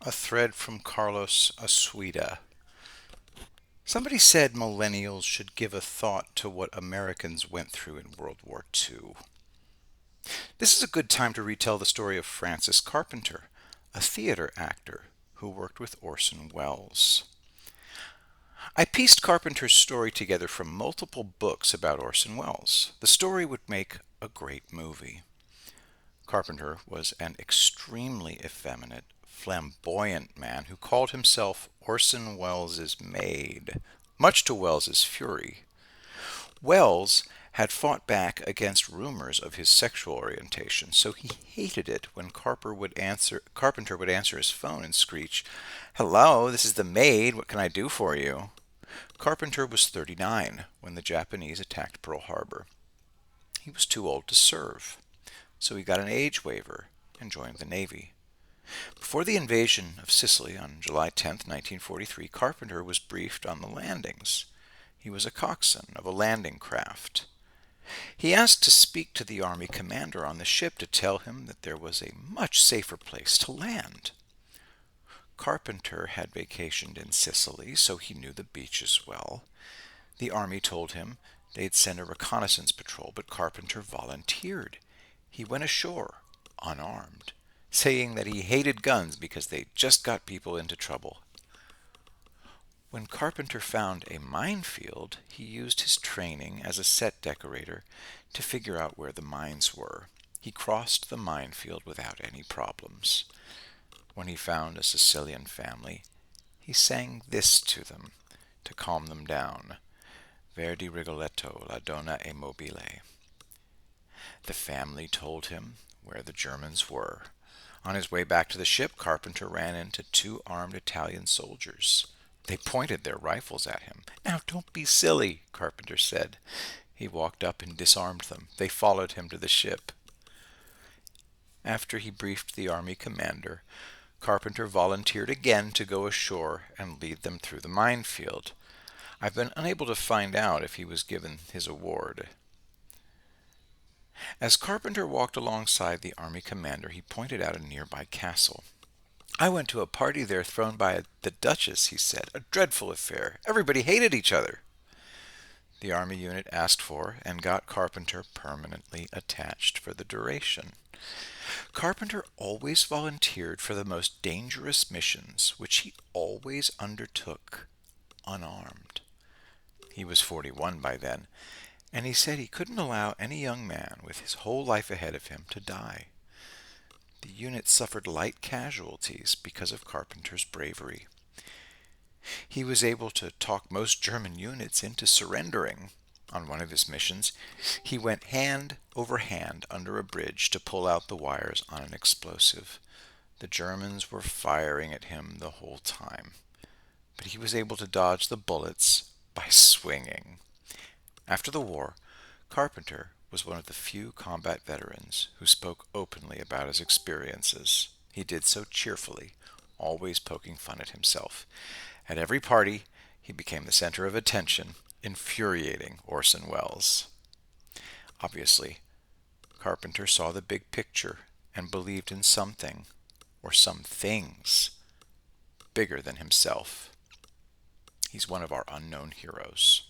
A thread from Carlos Asuida. Somebody said millennials should give a thought to what Americans went through in World War II. This is a good time to retell the story of Francis Carpenter, a theater actor who worked with Orson Welles. I pieced Carpenter's story together from multiple books about Orson Welles. The story would make a great movie. Carpenter was an extremely effeminate, flamboyant man who called himself Orson Welles' maid, much to Welles' fury. Welles had fought back against rumors of his sexual orientation, so he hated it when Carpenter would answer his phone and screech, "Hello, this is the maid. What can I do for you?" Carpenter was 39 when the Japanese attacked Pearl Harbor. He was too old to serve, so he got an age waiver and joined the Navy. Before the invasion of Sicily on July 10, 1943, Carpenter was briefed on the landings. He was a coxswain of a landing craft. He asked to speak to the Army commander on the ship to tell him that there was a much safer place to land. Carpenter had vacationed in Sicily, so he knew the beaches well. The Army told him they'd send a reconnaissance patrol, but Carpenter volunteered. He went ashore, unarmed, saying that he hated guns because they just got people into trouble. When Carpenter found a minefield, he used his training as a set decorator to figure out where the mines were. He crossed the minefield without any problems. When he found a Sicilian family, he sang this to them to calm them down. Verdi Rigoletto, la donna è mobile. The family told him where the Germans were. On his way back to the ship, Carpenter ran into two armed Italian soldiers. They pointed their rifles at him. "Now, don't be silly," Carpenter said. He walked up and disarmed them. They followed him to the ship. After he briefed the Army commander, Carpenter volunteered again to go ashore and lead them through the minefield. I've been unable to find out if he was given his award. As Carpenter walked alongside the Army commander, he pointed out a nearby castle. "I went to a party there thrown by the Duchess," he said. "A dreadful affair. Everybody hated each other." The Army unit asked for and got Carpenter permanently attached for the duration. Carpenter always volunteered for the most dangerous missions, which he always undertook unarmed. He was 41 by then, and he said he couldn't allow any young man with his whole life ahead of him to die. The unit suffered light casualties because of Carpenter's bravery. He was able to talk most German units into surrendering. On one of his missions, he went hand over hand under a bridge to pull out the wires on an explosive. The Germans were firing at him the whole time, but he was able to dodge the bullets by swinging. After the war, Carpenter was one of the few combat veterans who spoke openly about his experiences. He did so cheerfully, always poking fun at himself. At every party, he became the center of attention, infuriating Orson Welles. Obviously, Carpenter saw the big picture and believed in something, or some things, bigger than himself. He's one of our unknown heroes.